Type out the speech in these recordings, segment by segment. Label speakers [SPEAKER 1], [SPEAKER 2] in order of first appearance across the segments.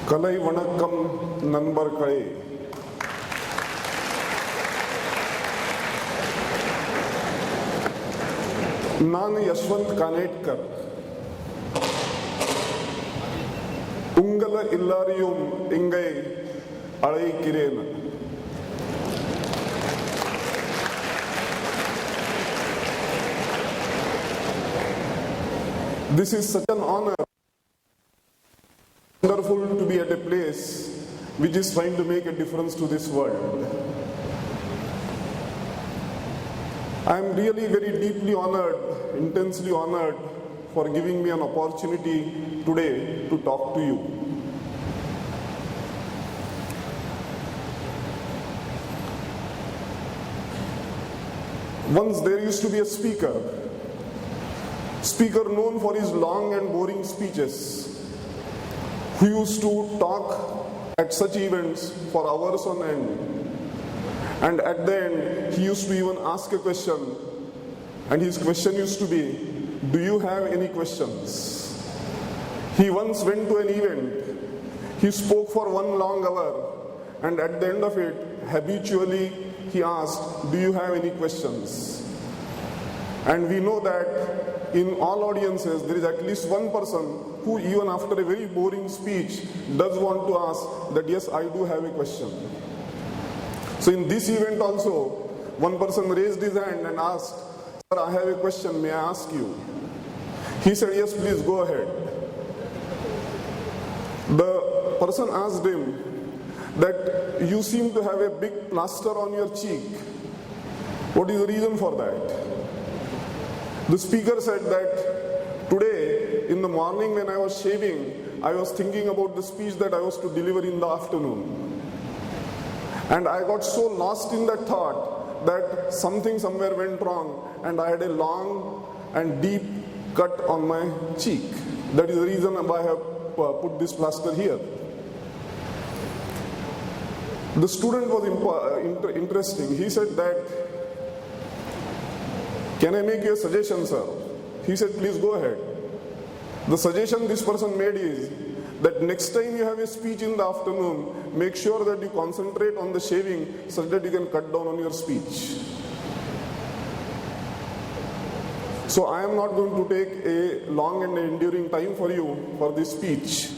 [SPEAKER 1] கலை வணக்கம் நண்பர்களே. நான் யஷ்வந்த் கனேட்கர். உங்களை எல்லாரையும் இங்கே அழைக்கிறேன். This is such an honor. Wonderful to be at a place which is trying to make a difference to this world. I am really very deeply honored, intensely honored for giving me an opportunity today to talk to you. Once there used to be a speaker known for his long and boring speeches, who used to talk at such events for hours on end. And at the end, he used to even ask a question. And his question used to be, do you have any questions? He once went to an event. He spoke for 1 long hour. And at the end of it, habitually, he asked, do you have any questions? And we know that in all audiences, there is at least one person who, even after a very boring speech, does want to ask that, yes, I do have a question. So in this event also, one person raised his hand and asked, sir, I have a question, may I ask you? He said, yes, please go ahead. The person asked him that you seem to have a big plaster on your cheek. What is the reason for that? The speaker said that today in the morning when I was shaving, I was thinking about the speech that I was to deliver in the afternoon. And I got so lost in that thought that something somewhere went wrong and I had a long and deep cut on my cheek. That is the reason I have put this plaster here. The student was interesting. He said that, can I make you a suggestion, sir? He said, please go ahead. The suggestion this person made is that next time you have a speech in the afternoon, make sure that you concentrate on the shaving so that you can cut down on your speech. So I am not going to take a long and enduring time for you for this speech.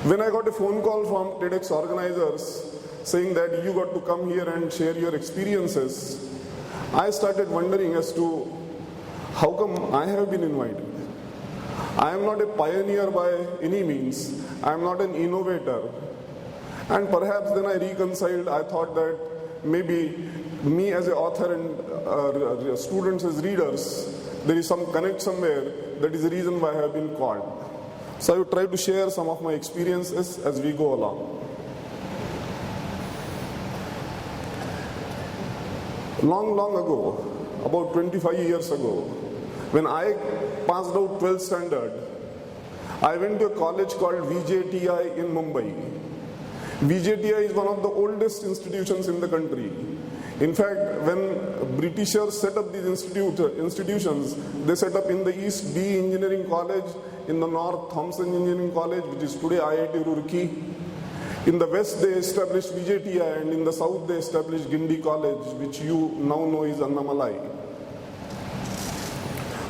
[SPEAKER 1] When I got a phone call from TEDx organizers saying that you got to come here and share your experiences, I started wondering as to how come I have been invited. I am not a pioneer by any means. I am not an innovator. And perhaps then I reconciled. I thought that maybe me as an author and students as readers, there is some connect somewhere. That is the reason why I have been called. So I will try to share some of my experiences as we go along. Long ago, about 25 years ago, when I passed out 12th standard, I went to a college called VJTI in Mumbai. VJTI is one of the oldest institutions in the country. In fact, when Britishers set up these institutions, they set up in the east B Engineering College, in the north Thompson Engineering College, which is today IIT Roorkee. In the west they established VJTI, and in the south they established Gindi College, which you now know is Annamalai.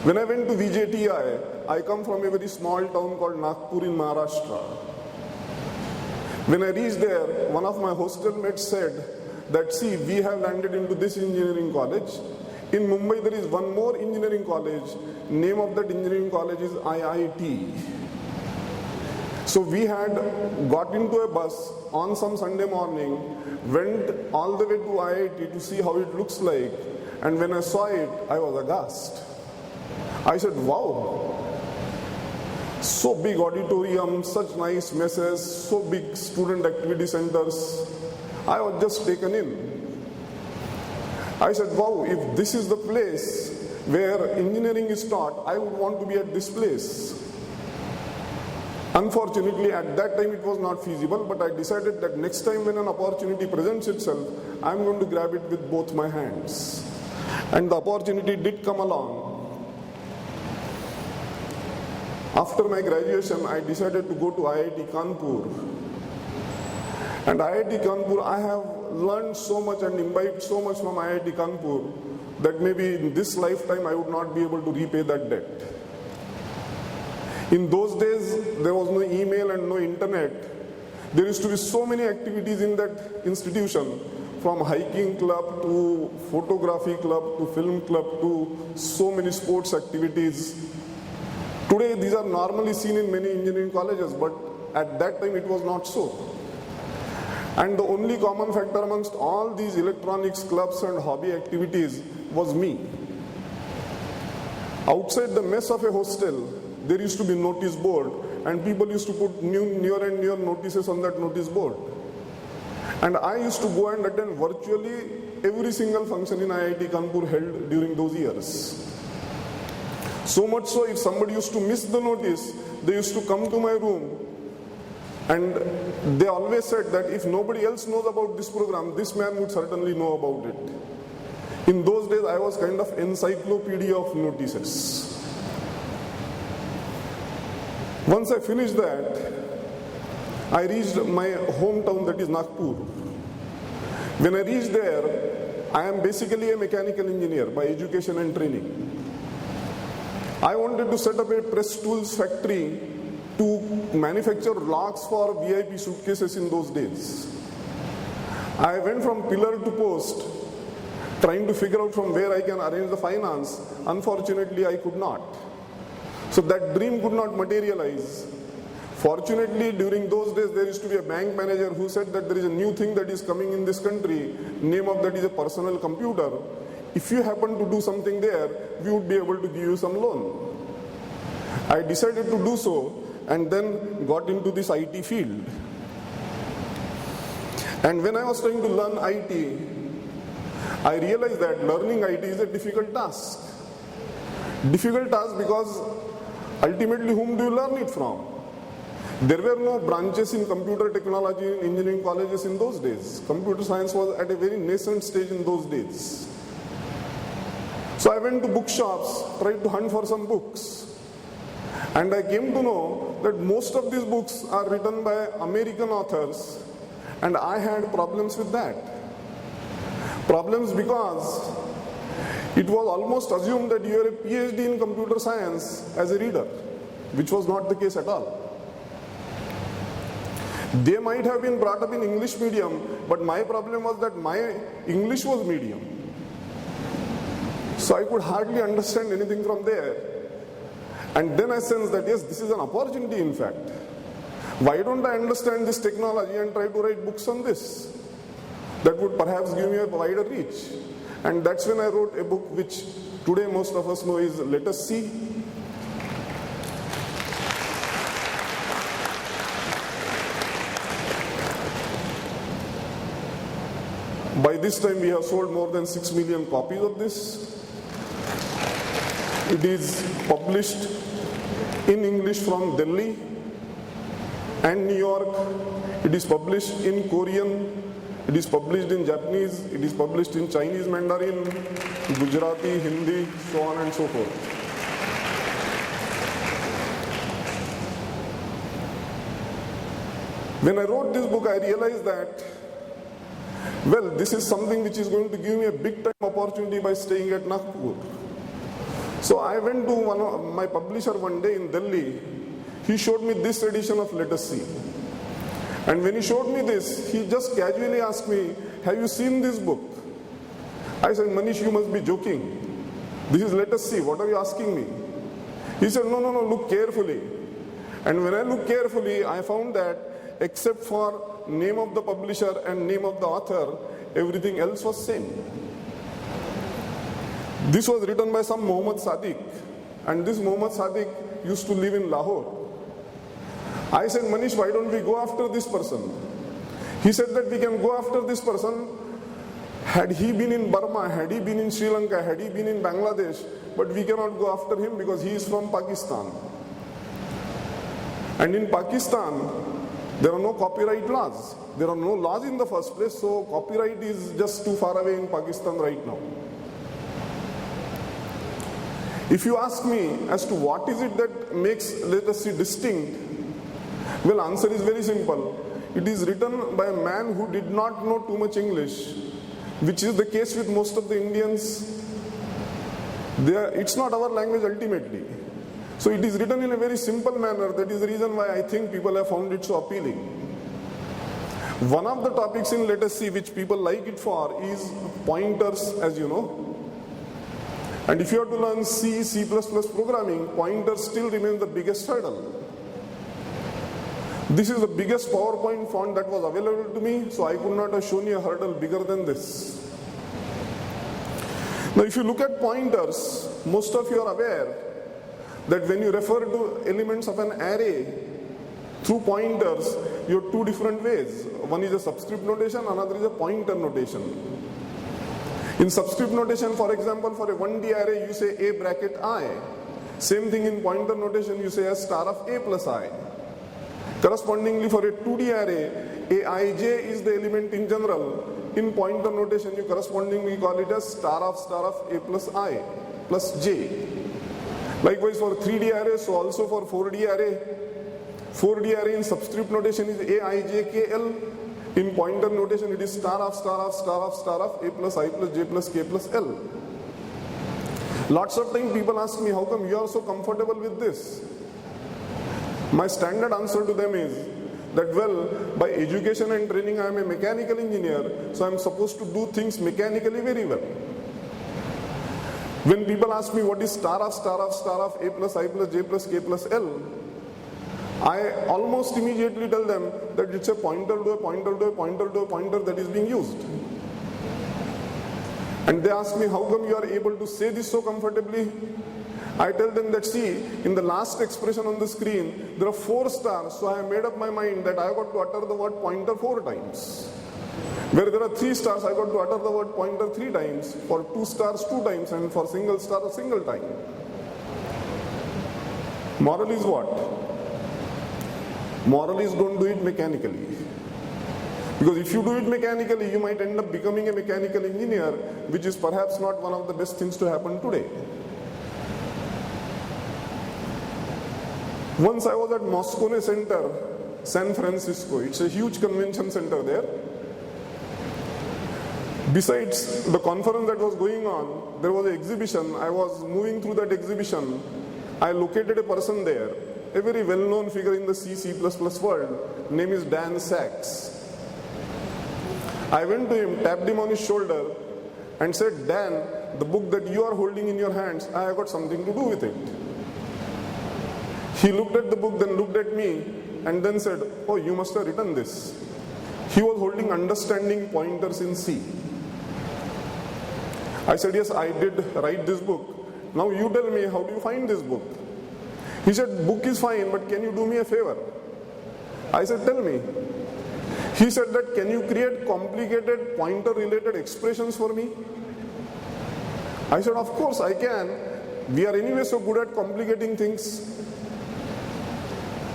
[SPEAKER 1] When I went to VJTI, I come from a very small town called Nagpur in Maharashtra. When I reached there, one of my hostel mates said that, see, we have landed into this engineering college. In Mumbai there is one more engineering college. Name of that engineering college is IIT. So we had got into a bus on some Sunday morning, went all the way to IIT to see how it looks like. And when I saw it, I was aghast. I said, wow, so big auditorium, such nice messes, so big student activity centers. I was just taken in. I said, wow, if this is the place where engineering is taught, I would want to be at this place. Unfortunately, at that time it was not feasible, but I decided that next time when an opportunity presents itself, I am going to grab it with both my hands. And the opportunity did come along. After my graduation, I decided to go to IIT Kanpur. And IIT Kanpur, I have learned so much and imbibed so much from IIT Kanpur that maybe in this lifetime I would not be able to repay that debt. In those days, there was no email and no internet. There used to be so many activities in that institution, from hiking club to photography club to film club to so many sports activities. Today, these are normally seen in many engineering colleges, but at that time it was not so. And the only common factor amongst all these electronics clubs and hobby activities was me. Outside the mess of a hostel, there used to be notice board, and people used to put newer and newer notices on that notice board. And I used to go and attend virtually every single function in IIT Kanpur held during those years. So much so, if somebody used to miss the notice, they used to come to my room, and they always said that if nobody else knows about this program, this man would certainly know about it. In those days, I was kind of encyclopedia of notices. Once I finished that, I reached my hometown, that is Nagpur. When I reached there, I am basically a mechanical engineer by education and training. I wanted to set up a press tools factory to manufacture locks for VIP suitcases in those days. I went from pillar to post, trying to figure out from where I can arrange the finance. Unfortunately, I could not. So that dream could not materialize. Fortunately, during those days, there used to be a bank manager who said that there is a new thing that is coming in this country, name of that is a personal computer. If you happen to do something there, we would be able to give you some loan. I decided to do so and then got into this IT field. And when I was trying to learn IT, I realized that learning IT is a difficult task. Difficult task because ultimately whom do you learn it from? There were no branches in computer technology in engineering colleges in those days. Computer science was at a very nascent stage in those days. So I went to bookshops, tried to hunt for some books. And I came to know that most of these books are written by American authors, and I had problems with that. Problems because it was almost assumed that you are a PhD in computer science as a reader, which was not the case at all. They might have been brought up in English medium, but my problem was that my English was medium. So I could hardly understand anything from there. And then I sensed that yes, this is an opportunity in fact. Why don't I understand this technology and try to write books on this? That would perhaps give me a wider reach. And that's when I wrote a book which today most of us know is Let Us See. By this time we have sold more than 6 million copies of this. It is published in English from Delhi and New York. It is published in Korean. It is published in Japanese. It is published in Chinese Mandarin, Gujarati, Hindi, so on and so forth. When I wrote this book, I realized that, well, this is something which is going to give me a big time opportunity by staying at Nagpur. So I went to my publisher one day in Delhi. He showed me this edition of Let Us See. And when he showed me this, he just casually asked me, have you seen this book? I said, Manish, you must be joking. This is Let Us See. What are you asking me? He said, no, look carefully. And when I looked carefully, I found that except for name of the publisher and name of the author, everything else was same. This was written by some Muhammad Sadiq, and this Muhammad Sadiq used to live in Lahore. I said, Manish, why don't we go after this person? He said that we can go after this person had he been in Burma, had he been in Sri Lanka, had he been in Bangladesh, but we cannot go after him because he is from Pakistan. And in Pakistan, there are no copyright laws. There are no laws in the first place, so copyright is just too far away in Pakistan right now. If you ask me as to what is it that makes, let us see, distinct, well, answer is very simple. It is written by a man who did not know too much English, which is the case with most of the Indians. It's not our language ultimately. So it is written in a very simple manner. That is the reason why I think people have found it so appealing. One of the topics in let us see which people like it for is pointers, as you know. And if you have to learn C, C++ programming, pointers still remain the biggest hurdle. This is the biggest PowerPoint font that was available to me, so I could not have shown you a hurdle bigger than this. Now if you look at pointers, most of you are aware that when you refer to elements of an array through pointers, you have two different ways. One is a subscript notation, another is a pointer notation. In subscript notation, for example, for a 1D array, you say a bracket I. Same thing in pointer notation, you say a star of a plus I. Correspondingly, for a 2D array, aij is the element in general. In pointer notation, you correspondingly call it as star of a plus I plus j. Likewise for 3D array, so also for 4D array. 4D array in subscript notation is aijkl. In pointer notation, it is star of a plus I plus j plus k plus l. Lots of time people ask me, how come you are so comfortable with this? My standard answer to them is that, well, by education and training I am a mechanical engineer, so I am supposed to do things mechanically very well. When people ask me what is star of a plus I plus j plus k plus l, I almost immediately tell them that it's a pointer to a pointer to a pointer to a pointer that is being used. And they ask me, how come you are able to say this so comfortably? I tell them that, see, in the last expression on the screen, there are 4 stars, so I have made up my mind that I have got to utter the word pointer 4 times. Where there are 3 stars, I got to utter the word pointer 3 times, for 2 stars 2 times, and for single star a single time. Moral is what? Moral is don't do it mechanically. Because if you do it mechanically, you might end up becoming a mechanical engineer, which is perhaps not one of the best things to happen today. Once I was at Moscone Center, San Francisco. It's a huge convention center there. Besides the conference that was going on, there was an exhibition. I was moving through that exhibition. I located a person there, a very well-known figure in the C, C++ world. Name is Dan Sachs. I went to him, tapped him on his shoulder, and said, Dan, the book that you are holding in your hands, I have got something to do with it. He looked at the book, then looked at me, and then said, oh, you must have written this. He was holding understanding pointers in C. I said, yes, I did write this book. Now you tell me, how do you find this book? He said, book is fine, but can you do me a favor? I said, tell me. He said that, can you create complicated pointer-related expressions for me? I said, of course I can. We are anyway so good at complicating things.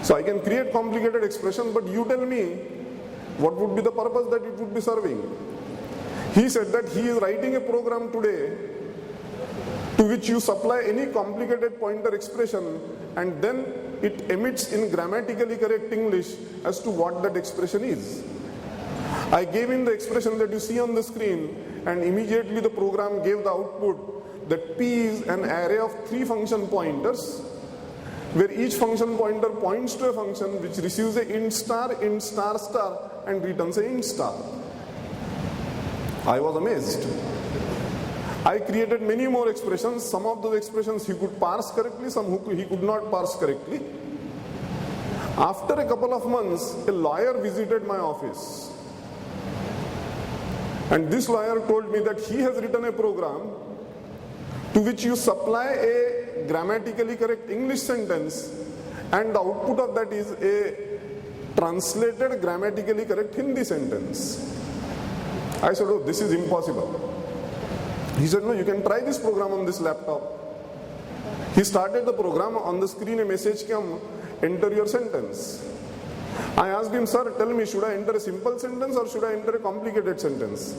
[SPEAKER 1] So I can create complicated expressions, but you tell me what would be the purpose that it would be serving. He said that he is writing a program today to which you supply any complicated pointer expression and then it emits in grammatically correct English as to what that expression is. I gave him the expression that you see on the screen and immediately the program gave the output that P is an array of 3 function pointers where each function pointer points to a function which receives a int star and returns a int star. I was amazed. I created many more expressions. Some of those expressions he could parse correctly, some he could not parse correctly. After a couple of months, a lawyer visited my office. And this lawyer told me that he has written a program to which you supply a grammatically correct English sentence and the output of that is a translated grammatically correct Hindi sentence. I said, oh, this is impossible. He said, no, you can try this program on this laptop. He started the program. On the screen a message came, enter your sentence. I asked him, sir, tell me, should I enter a simple sentence or should I enter a complicated sentence?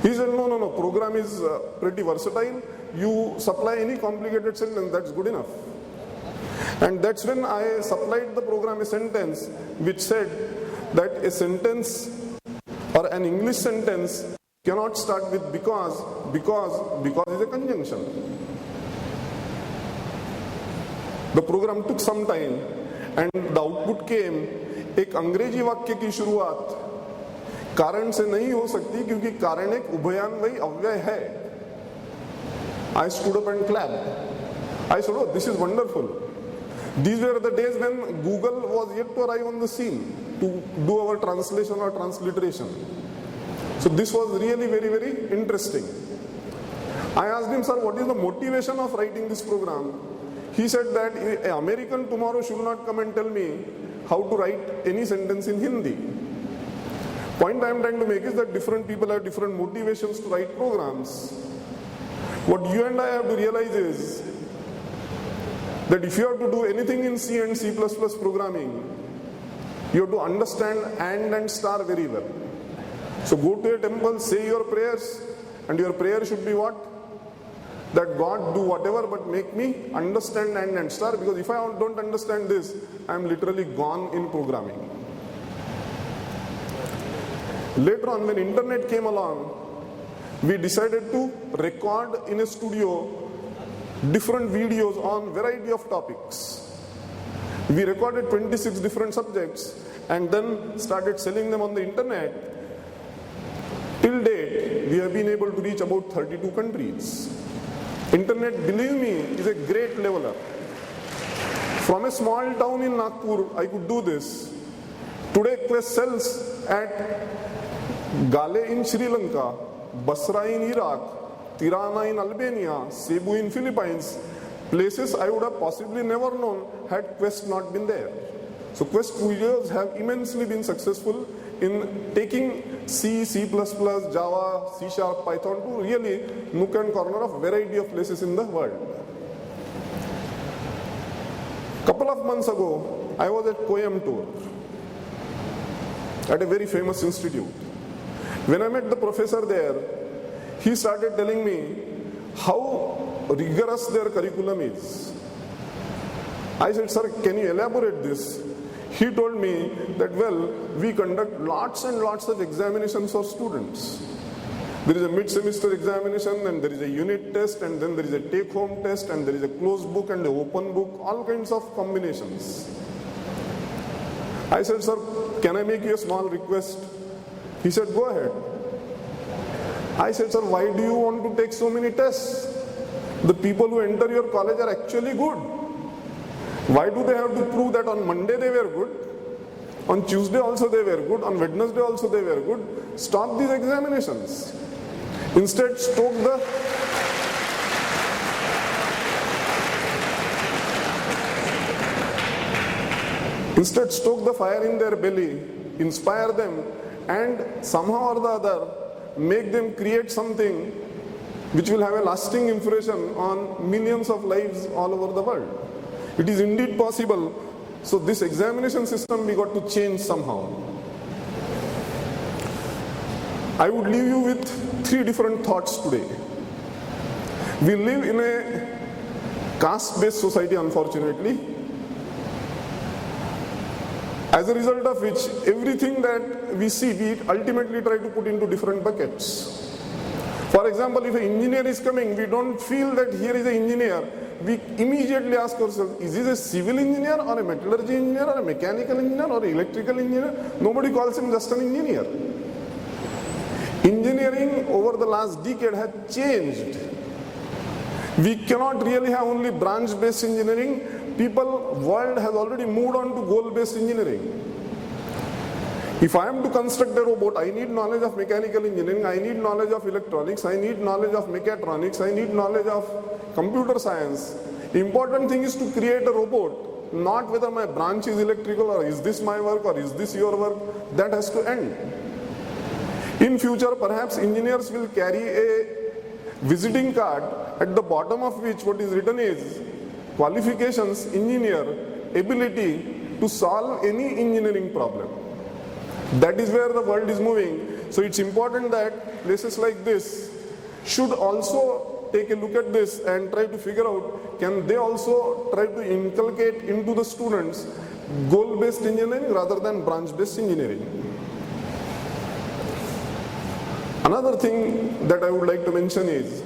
[SPEAKER 1] He said, no, program is pretty versatile. You supply any complicated sentence, that's good enough. And that's when I supplied the program a sentence which said that a sentence or an English sentence cannot start with because is a conjunction. The program took some time and the output came, एक अंग्रेजी वाक्य की शुरुआत कारण से नहीं हो सकती क्योंकि कारण एक उभयान्वयी अव्यय है. I stood up and clapped. I said, oh, this is wonderful. These were the days when Google was yet to arrive on the scene to do our translation or transliteration. So this was really very, very interesting. I asked him, sir, what is the motivation of writing this program? He said that an American tomorrow should not come and tell me how to write any sentence in Hindi. Point I am trying to make is that different people have different motivations to write programs. What you and I have to realize is that if you have to do anything in C and C++ programming, you have to understand and star very well. So go to a temple, say your prayers, and your prayer should be what? That God do whatever but make me understand and star, because if I don't understand this, I am literally gone in programming. Later on, when internet came along, we decided to record in a studio different videos on variety of topics. We recorded 26 different subjects and then started selling them on the internet. Till date, we have been able to reach about 32 countries. Internet, believe me, is a great leveler. From a small town in Nagpur, I could do this. Today, Quest sells at Gale in Sri Lanka, Basra in Iraq, Tirana in Albania, Cebu in Philippines, places I would have possibly never known had Quest not been there. So Quest videos have immensely been successful in taking C, C++, Java, C#, Python to really nook and corner of variety of places in the world. Couple of months ago, I was at Coimbatore at a very famous institute. When I met the professor there, he started telling me how rigorous their curriculum is. I said, sir, can you elaborate this? He told me that, well, we conduct lots and lots of examinations for students. There is a mid-semester examination, and there is a unit test, and then there is a take-home test, and there is a closed book and an open book, all kinds of combinations. I said, sir, can I make you a small request? He said, go ahead. I said, sir, why do you want to take so many tests? The people who enter your college are actually good. Why do they have to prove that on Monday they were good? On Tuesday also they were good. On Wednesday also they were good. Stop these examinations. Instead, stoke the fire in their belly, inspire them, and somehow or the other make them create something which will have a lasting impression on millions of lives all over the world. It is indeed possible. So this examination system we got to change somehow. I would leave you with 3 different thoughts today. We live in a caste-based society, unfortunately, as a result of which everything that we see, we ultimately try to put into different buckets. For example, if an engineer is coming, we don't feel that here is an engineer. We immediately ask ourselves, is this a civil engineer or a metallurgy engineer or a mechanical engineer or an electrical engineer? Nobody calls him just an engineer. Engineering over the last decade has changed. We cannot really have only branch-based engineering. World has already moved on to goal-based engineering. If I am to construct a robot, I need knowledge of mechanical engineering, I need knowledge of electronics, I need knowledge of mechatronics, I need knowledge of computer science. The important thing is to create a robot, not whether my branch is electrical or is this my work or is this your work. That has to end. In future, perhaps engineers will carry a visiting card at the bottom of which what is written is qualifications, engineer, ability to solve any engineering problem. That is where the world is moving. So it's important that places like this should also take a look at this and try to figure out, can they also try to inculcate into the students goal-based engineering rather than branch-based engineering. Another thing that I would like to mention is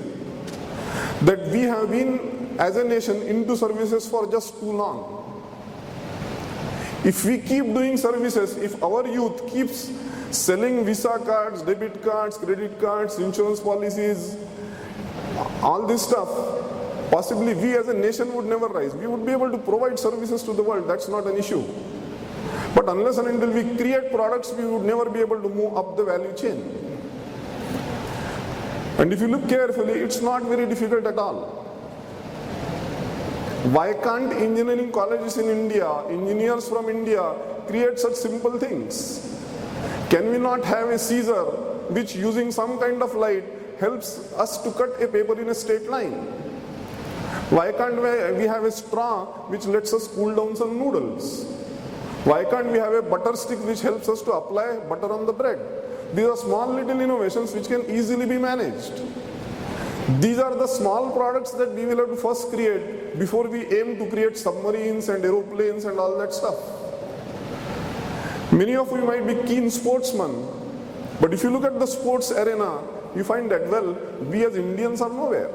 [SPEAKER 1] that we have been, as a nation, into services for just too long. If we keep doing services, if our youth keeps selling Visa cards, debit cards, credit cards, insurance policies, all this stuff, possibly we as a nation would never rise. We would be able to provide services to the world, that's not an issue. But unless and until we create products, we would never be able to move up the value chain. And if you look carefully, it's not very difficult at all. Why can't engineering colleges in India, engineers from India, create such simple things? Can we not have a scissor which, using some kind of light, helps us to cut a paper in a straight line? Why can't we have a straw which lets us cool down some noodles? Why can't we have a butter stick which helps us to apply butter on the bread? These are small little innovations which can easily be managed. These are the small products that we will have to first create before we aim to create submarines and aeroplanes and all that stuff. Many of you might be keen sportsmen, but if you look at the sports arena, you find that, well, we as Indians are nowhere.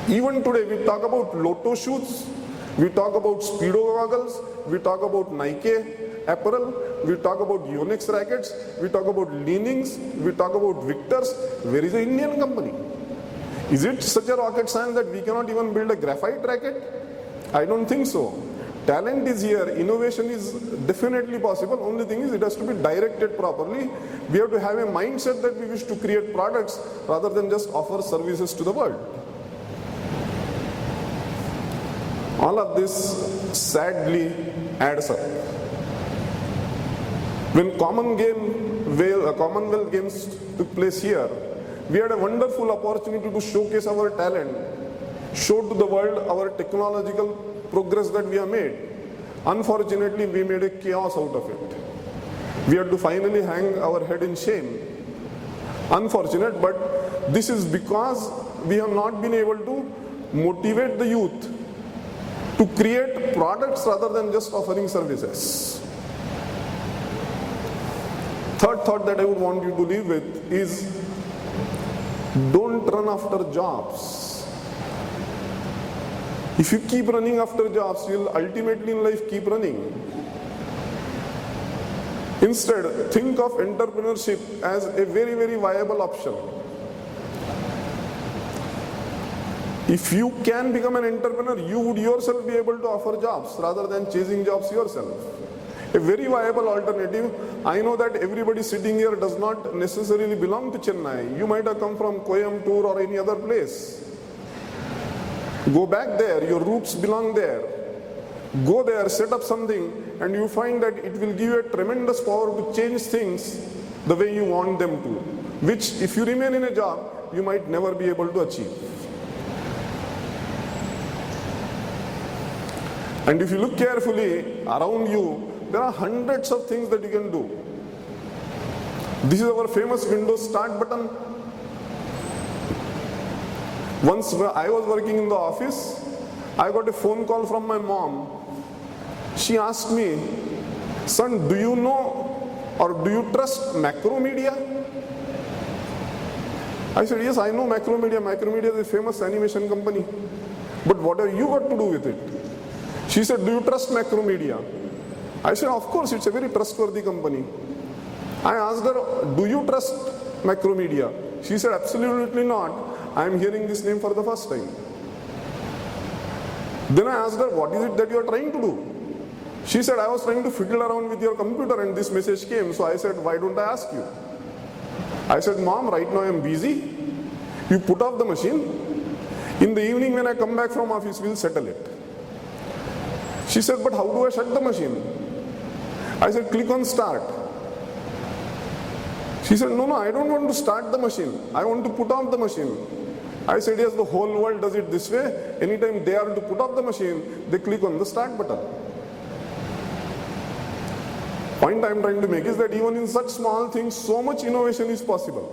[SPEAKER 1] Even today, we talk about Lotto shoes, we talk about Speedo goggles, we talk about Nike apparel, we talk about Yonex rackets, we talk about Leanings, we talk about Victors. Where is the Indian company? Is it such a rocket science that we cannot even build a graphite racket? I don't think so. Talent is here, innovation is definitely possible. Only thing is it has to be directed properly. We have to have a mindset that we wish to create products rather than just offer services to the world. All of this sadly adds up. When Commonwealth Games took place here, we had a wonderful opportunity to showcase our talent, show to the world our technological progress that we have made. Unfortunately, we made a chaos out of it. We had to finally hang our head in shame. Unfortunate, but this is because we have not been able to motivate the youth to create products rather than just offering services. Third thought that I would want you to leave with is, don't run after jobs. If you keep running after jobs, you'll ultimately in life keep running. Instead, think of entrepreneurship as a very, very viable option. If you can become an entrepreneur, you would yourself be able to offer jobs rather than chasing jobs yourself. A very viable alternative. I know that everybody sitting here does not necessarily belong to Chennai. You might have come from Coimbatore or any other place. Go back there, your roots belong there. Go there, set up something, and you find that it will give you a tremendous power to change things the way you want them to, which if you remain in a job, you might never be able to achieve. And if you look carefully around you, there are hundreds of things that you can do. This is our famous Windows Start button. Once I was working in the office, I got a phone call from my mom. She asked me, son, do you know or do you trust Macromedia? I said, yes, I know Macromedia. Macromedia is a famous animation company. But what have you got to do with it? She said, do you trust Macromedia? I said, of course, it's a very trustworthy company. I asked her, do you trust Macromedia? She said, absolutely not. I am hearing this name for the first time. Then I asked her, what is it that you are trying to do? She said, I was trying to fiddle around with your computer and this message came. So I said, why don't I ask you? I said, Mom, right now I am busy. You put off the machine. In the evening when I come back from office, we'll settle it. She said, but how do I shut the machine? I said, click on start. She said, no, I don't want to start the machine. I want to put off the machine. I said, yes, the whole world does it this way. Anytime they are to put off the machine, they click on the start button. Point I'm trying to make is that even in such small things, so much innovation is possible.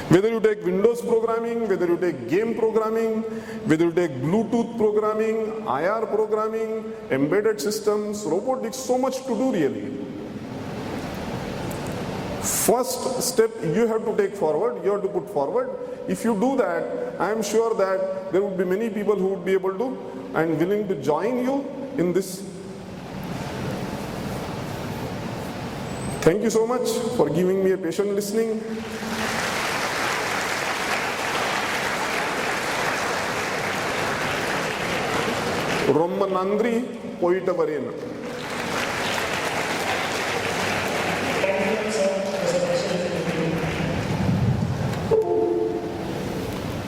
[SPEAKER 1] Whether you take Windows programming, whether you take game programming, whether you take Bluetooth programming, IR programming, embedded systems, robotics, so much to do really. First step you have to take forward, you have to put forward. If you do that, I am sure that there would be many people who would be able to and willing to join you in this. Thank you so much for giving me a patient listening. Romma Nandri Poita Varena.